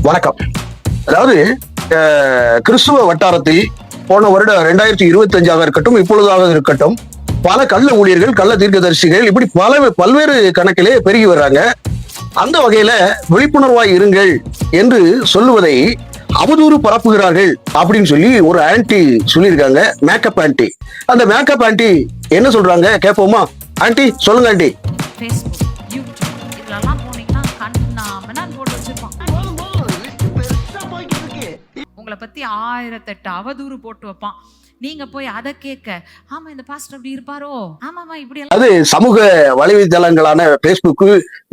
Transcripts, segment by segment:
வணக்கம். அதாவது கிறிஸ்துவ வட்டாரத்தில் போன வருடம் 2025 இருக்கட்டும், இப்பொழுதாக இருக்கட்டும், பல கள்ள ஊழியர்கள், கள்ள தீர்க்கதரிசிகள் இப்படி பல்வேறு கணக்கிலே பெருகி வர்றாங்க. அந்த வகையில விழிப்புணர்வாய் இருங்கள் என்று சொல்லுவதை அவதூறு பரப்புகிறார்கள் அப்படின்னு சொல்லி ஒரு ஆன்டி சொல்லியிருக்காங்க. Makeup anti. அந்த மேக்கப் ஆன்டி என்ன சொல்றாங்க கேட்போமா? ஆன்டி சொல்லுங்க ஆன்டி. ஃபேஸ்புக், யூடியூப் இதுலலாம் போனீங்கன்னா கண்ணாமண்ணான்னு போட்டு வச்சிருப்பான். உங்களை பத்தி 1008 அவதூறு போட்டு வைப்பான். நீங்க போய் அதை கேட்க, ஆமா இந்த பாஸ்டர் அப்படி இருப்பாரோ, ஆமாமா இப்படி எல்லாம். அது சமூக வலைதளங்களான பேஸ்புக்,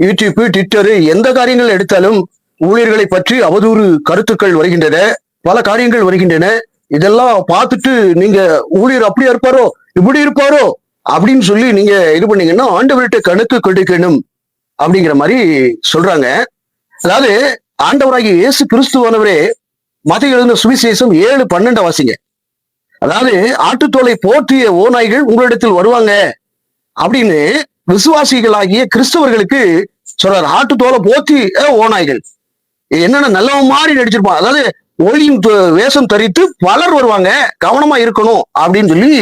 யூடியூப், ட்விட்டர் எந்த காரியங்கள் எடுத்தாலும் ஊழியர்களை பற்றி அவதூறு கருத்துக்கள் வருகின்றன, பல காரியங்கள் வருகின்றன. இதெல்லாம் பார்த்துட்டு நீங்க ஊழியர் அப்படியா இருப்பாரோ, இப்படி இருப்பாரோ அப்படின்னு சொல்லி நீங்க இது பண்ணீங்கன்னா ஆண்டவர்கிட்ட கணக்கு கொடுக்கணும் அப்படிங்கிற மாதிரி சொல்றாங்க. அதாவது ஆண்டவராகிய இயேசு கிறிஸ்துவானவரே மத்திய எழுதின சுவிசேஷம் 7:12 வாசிங்க. அதாவது ஆட்டுத்தோலை போற்றிய ஓநாய்கள் உங்களிடத்தில் வருவாங்க அப்படின்னு விசுவாசிகளாகிய கிறிஸ்தவர்களுக்கு சொல்றாரு. ஆட்டுத்தோலை போற்றி ஓநாய்கள் என்னென்ன நல்லவன் மாதிரி நடிச்சிருப்பான். அதாவது ஒளியின் வேஷம் தரித்து பலர் வருவாங்க, கவனமா இருக்கணும் அப்படின்னு சொல்லி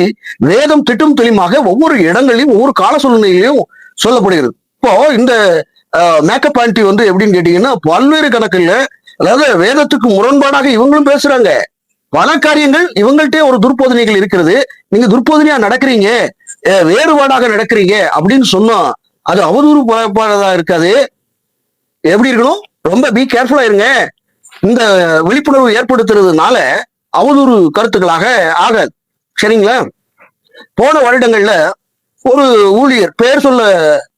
வேதம் திட்டம் தெளிவாக ஒவ்வொரு இடங்களிலும் ஒவ்வொரு கால சூழ்நிலையிலையும் சொல்லப்படுகிறது. இப்போ இந்த மேக்கப் ஆன்டி எப்படின்னு கேட்டீங்கன்னா பல்வேறு கணக்குல, அதாவது வேதத்துக்கு முரண்பாடாக இவங்களும் பேசுறாங்க. பல காரியங்கள் இவங்கள்ட்டே ஒரு துர்போதனைகள் இருக்கிறது. நீங்க துர்போதனையா நடக்கிறீங்க, வேறுபாடாக நடக்கிறீங்க அப்படின்னு சொன்னா அது அவதூறு பரப்பானதா இருக்காது. எப்படி இருக்கணும்? ரொம்ப பி கேர்ஃபுல்லா இருங்க. இந்த விழிப்புணர்வு ஏற்படுத்துறதுனால அவதூறு கருத்துக்களாக ஆகாது. சரிங்களா? போன வருடங்கள்ல ஒரு ஊழியர், பெயர் சொல்ல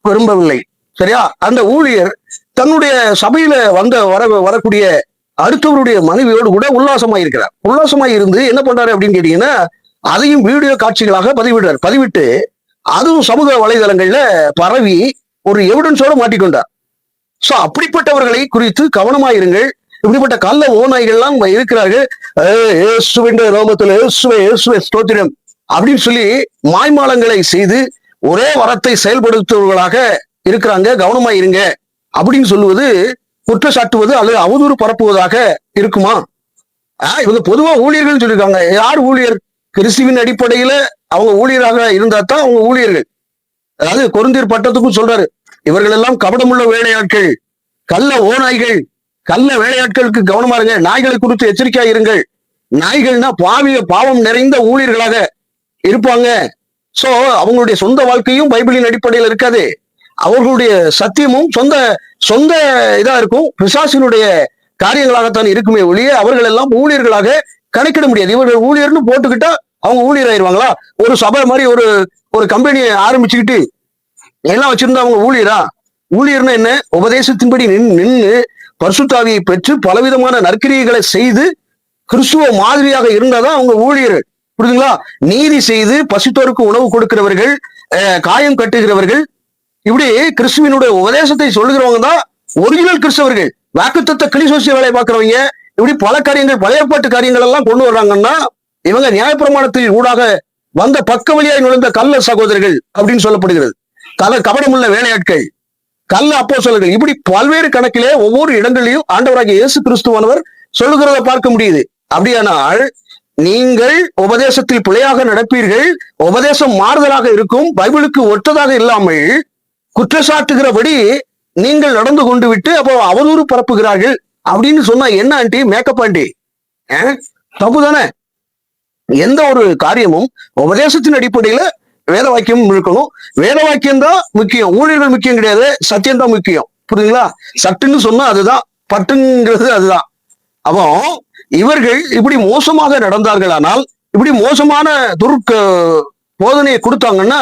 விரும்பவில்லை, சரியா, அந்த ஊழியர் தன்னுடைய சபையில வரக்கூடிய அடுத்தவருடைய மனைவியோடு கூட உல்லாசமா இருக்கிறார். உல்லாசமா இருந்து என்ன பண்றாரு அப்படின்னு கேட்டீங்கன்னா அதையும் வீடியோ காட்சிகளாக பதிவிட்டு அதுவும் சமூக வலைதளங்கள்ல பரவி ஒரு எவிடன்ஸோட மாட்டிக்கொண்டார். சோ அப்படிப்பட்டவர்களை குறித்து கவனமா இருங்கள். இப்படிப்பட்ட கள்ள ஓநாய்கள்லாம் இருக்கிறார்கள். ஸ்தோத்திரம் அப்படின்னு சொல்லி மாய்மாலங்களை செய்து ஒரே வரத்தை செயல்படுத்துவர்களாக இருக்கிறாங்க. கவனமா இருங்க அப்படின்னு சொல்லுவது குற்றச்சாட்டுவது அல்லது அவதூறு பரப்புவதாக இருக்குமா? இவங்க பொதுவா ஊழியர்கள் சொல்லியிருக்காங்க. யார் ஊழியர்? கிறிஸ்துவின் அடிப்படையில அவங்க ஊழியராக இருந்தா தான் அவங்க ஊழியர்கள். அதாவது கொரிந்தியர் பட்டத்துக்கும் சொல்றாரு, இவர்கள் எல்லாம் கபடமுள்ள வேலையாட்கள், கள்ள ஓநாய்கள். கள்ள வேலையாட்களுக்கு கவனமா இருங்க. நாய்களை குறித்து எச்சரிக்கையா இருங்கள். நாய்கள்னா பாவம் நிறைந்த ஊழியர்களாக இருப்பாங்க. சோ அவங்களுடைய சொந்த வாழ்க்கையும் பைபிளின் அடிப்படையில் இருக்காது. அவர்களுடைய சத்தியமும் சொந்த இதா இருக்கும். பிசாசினுடைய காரியங்களாகத்தான் இருக்குமே ஒழிய அவர்கள் எல்லாம் ஊழியர்களாக கணக்கிட முடியாது. இவர்கள் ஊழியர்னு போட்டுக்கிட்டா அவங்க ஊழியர் ஆயிருவாங்களா? ஒரு சபை மாதிரி ஒரு கம்பெனியை ஆரம்பிச்சுக்கிட்டு எல்லாம் வச்சிருந்தா அவங்க ஊழியரா? ஊழியர்னா என்ன? உபதேசத்தின்படி நின்று பரிசுத்தாவியை பெற்று பலவிதமான நற்கிரியைகளை செய்து கிறிஸ்துவ மாதிரியாக இருந்தாதான் அவங்க ஊழியர்கள். புரியுதுங்களா? நீதி செய்து பசித்தோருக்கு உணவு கொடுக்கிறவர்கள், காயம் கட்டுகிறவர்கள், இப்படி கிறிஸ்துவனுடைய உபதேசத்தை சொல்லுகிறவங்க தான் ஒரிஜினல் கிறிஸ்தவர்கள். வாக்குத்தத்த கிளிசோசிய வேலை பார்க்கிறவங்க இப்படி பல காரியங்கள், பழைய பாட்டு காரியங்கள் எல்லாம் கொண்டு வர்றாங்கன்னா இவங்க நியாயப்பிரமாணத்தில் ஊடாக வந்த பக்க வழியாய் நுழைந்த கள்ள சகோதரர்கள் அப்படின்னு சொல்லப்படுகிறது. கபடமுள்ள வேலையாட்கள், கள்ள அப்போஸ்தலர்கள், இப்படி பல்வேறு கணக்கிலே ஒவ்வொரு இடங்களிலும் ஆண்டவராகிய இயேசு கிறிஸ்துவானவர் சொல்லுகிறத பார்க்க முடியுது. அப்படியானால் நீங்கள் உபதேசத்தில் பிழையாக நடப்பீர்கள், உபதேசம் மாறுதலாக இருக்கும், பைபிளுக்கு ஒத்ததாக இல்லாமல் குற்றச்சாட்டுகிறபடி நீங்கள் நடந்து கொண்டு விட்டு அப்போ அவதூறு பரப்புகிறார்கள் அப்படின்னு சொன்னா என்ன ஆண்டி? மேக்கப் ஆண்டி, தப்பு தானே? எந்த ஒரு காரியமும் உபதேசத்தின் அடிப்படையில வேத வாக்கியம் இருக்கணும். வேத வாக்கியம் தான் முக்கியம், ஊழியர்கள் முக்கியம் கிடையாது. சத்தியம் தான் முக்கியம். புரியுதுங்களா? சட்டுன்னு சொன்னா அதுதான், பட்டுங்கிறது அதுதான். அப்போ இவர்கள் இப்படி மோசமாக நடந்தார்களானால், இப்படி மோசமான போதனையை கொடுத்தாங்கன்னா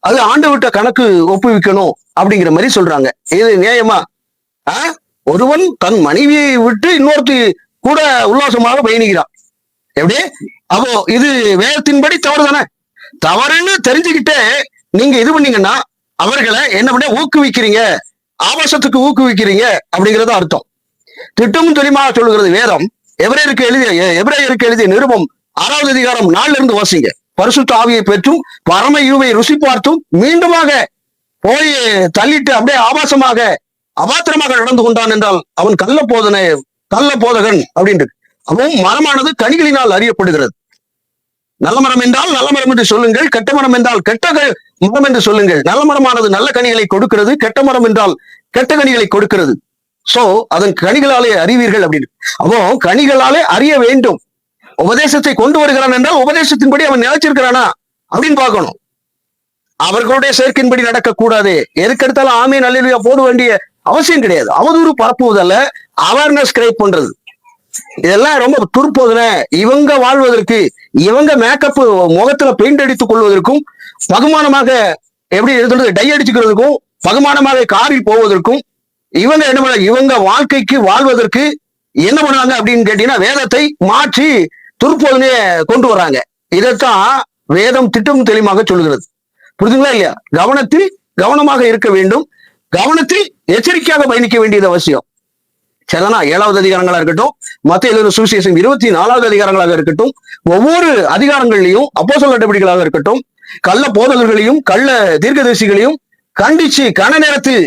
அது ஆண்டவர்கிட்ட கணக்கு ஒப்புவிக்கணும் அப்படிங்கிற மாதிரி சொல்றாங்க. இது நியாயமா? ஒருவன் தன் மனைவியை விட்டு இன்னொருத்தி கூட உல்லாசமாக பயணிக்கிறான். எப்படி? அப்போ இது வேதத்தின்படி தவறு தானே? தவறுன்னு தெரிஞ்சுக்கிட்டே நீங்க இது பண்ணீங்கன்னா அவர்களை என்ன பண்ண ஊக்குவிக்கிறீங்க, ஆபாசத்துக்கு ஊக்குவிக்கிறீங்க அப்படிங்கறத அர்த்தம். திட்டமும் தெளிவாக சொல்லுகிறது வேதம். எபிரேயருக்கு எழுதிய நிருபம் 6வது அதிகாரம் 4 இருந்து வாசிங்க. பரிசுத்த ஆவியை பெற்றும் பரம ஈவை ருசி பார்த்தும் மீண்டுமாக போய் தள்ளிட்டு அப்படியே ஆபாசமாக அபாத்திரமாக நடந்து கொண்டான் என்றால் அவன் கள்ள போதகன் அப்படின்ட்டு. அப்போ மரமானது கனிகளினால் அறியப்படுகிறது. நல்ல மரம் என்றால் நல்ல மரம் என்று சொல்லுங்கள், கெட்ட மரம் என்றால் கெட்ட மரம் என்று சொல்லுங்கள். நல்ல மரமானது நல்ல கனிகளை கொடுக்கிறது, கெட்ட மரம் என்றால் கெட்ட கனிகளை கொடுக்கிறது. சோ அதன் கனிகளாலே அறிவீர்கள் அப்படின்னு. அப்போ கனிகளாலே அறிய வேண்டும். உபதேசத்தை கொண்டு வருகிறான் என்றால் உபதேசத்தின்படி அவன் நிலைச்சிருக்கிறானா அப்படின்னு பார்க்கணும். அவர்களுடைய செயற்கையின்படி நடக்கக்கூடாது. எதுக்கெடுத்தாலும் ஆமீன் அல்லேலூயா போட வேண்டிய அவசியம் கிடையாது. அவதூறு பரப்புவதல்ல, அவேர்னஸ் கிரியேட் பண்றது. இதெல்லாம் ரொம்ப துருப்போதனை. இவங்க வாழ்வதற்கு, இவங்க மேக்கப் முகத்துல பெயிண்ட் அடித்துக் கொள்வதற்கும், பகுமானமாக எப்படி சொல்றது டை அடிச்சுக்கிறதுக்கும், பகுமானமாக காரில் போவதற்கும், இவங்க என்ன பண்ண, இவங்க வாழ்க்கைக்கு வாழ்வதற்கு என்ன பண்ணுவாங்க அப்படின்னு கேட்டீங்கன்னா, வேதத்தை மாற்றி துருப்போதனையை கொண்டு வர்றாங்க. இதைத்தான் வேதம் திட்டம் தெளிவாக சொல்லுகிறது. புரியுதுங்களா இல்லையா? கவனத்தில் கவனமாக இருக்க வேண்டும். கவனத்தில் எச்சரிக்கையாக பயணிக்க வேண்டியது அவசியம். சரிதானா? 7வது அதிகாரங்களா இருக்கட்டும், மத்தேயு எழுதின சுவிசேஷம் 24வது அதிகாரங்களாக இருக்கட்டும், ஒவ்வொரு அதிகாரங்கள்லையும் அப்போஸ்தலர் நடவடிக்கைகளாக இருக்கட்டும், கள்ள போதகர்களையும் கள்ள தீர்க்கதரிசிகளையும் கண்டிச்சு கன நேரத்தில்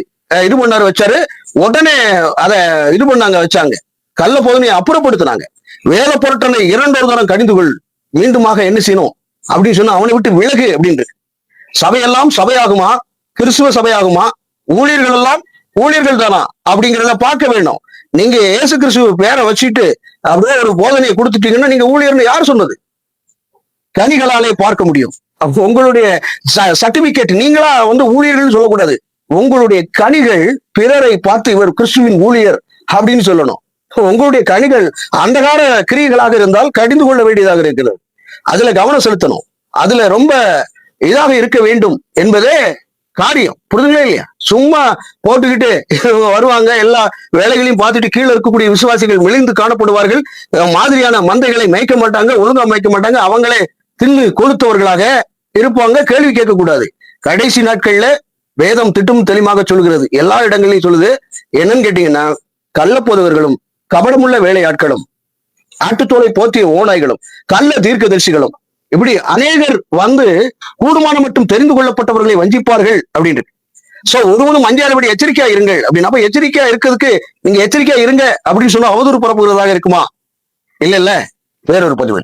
இது பண்ணாரு, வச்சாரு. உடனே அதை இது பண்ணாங்க, வச்சாங்க. கள்ள போதனையை அப்புறப்படுத்தினாங்க. வேத பொருட்டனை 2 தரம் கடிந்து கொள், மீண்டுமாக என்ன செய்யணும் அப்படின்னு சொன்னா அவனை விட்டு விலகு அப்படின்ட்டு. சபையெல்லாம் சபையாகுமா? கிறிஸ்துவ சபையாகுமா? ஊழியர்கள் எல்லாம் ஊழியர்கள் தானா அப்படிங்கிறத பார்க்க வேண்டும். நீங்க இயேசு கிறிஸ்துவ பேரை வச்சுட்டு அப்படியே ஒரு போதனையை கொடுத்துட்டீங்கன்னா நீங்க ஊழியர்னு யார் சொன்னது? கனிகளாலே பார்க்க முடியும். அப்போ உங்களுடைய சர்டிபிகேட், நீங்களா ஊழியர்கள் சொல்லக்கூடாது. உங்களுடைய கனிகள் பிறரை பார்த்து இவர் கிறிஸ்துவின் ஊழியர் அப்படின்னு சொல்லணும். உங்களுடைய கனிகள் அந்தகார கிரியைகளாக இருந்தால் கடிந்து கொள்ள வேண்டியதாக இருக்கிறது. அதுல கவனம் செலுத்தணும். அதுல ரொம்ப இதாக இருக்க வேண்டும் என்பதே காரியம். புரிதுங்களா இல்லையா? சும்மா போட்டுக்கிட்டு வருவாங்க, எல்லா வேலைகளையும் பார்த்துட்டு கீழே இருக்கக்கூடிய விசுவாசிகள் விழுந்து காணப்படுவார்கள். மாதிரியான மந்தைகளை மேய்க்க மாட்டாங்க, ஒழுங்கா மேய்க்க மாட்டாங்க. அவங்களே தின்னு கொளுத்தவர்களாக இருப்பாங்க. கேள்வி கேட்கக்கூடாது. கடைசி நாட்கள்ல வேதம் திட்டம் தெளிவாக சொல்கிறது. எல்லா இடங்களையும் சொல்லுது. என்னன்னு கேட்டீங்கன்னா, கள்ளப்போதகர்களும் கபடமுள்ள வேலையாட்களும் ஆட்டுத்தோலை போற்றிய ஓநாய்களும் கள்ள தீர்க்கதரிசிகளும் இப்படி அநேகர் கூடுமான மட்டும் தெரிந்து கொள்ளப்பட்டவர்களை வஞ்சிப்பார்கள் அப்படின்னு. சோ ஒருவனும் அஞ்சாதபடி எச்சரிக்கையா இருங்கள் அப்படின்னு. அப்ப எச்சரிக்கையா இருக்கிறதுக்கு நீங்க எச்சரிக்கையா இருங்க அப்படின்னு சொன்னா அவதூறு பரப்புகிறதாக இருக்குமா? இல்ல வேறொரு பதிவு.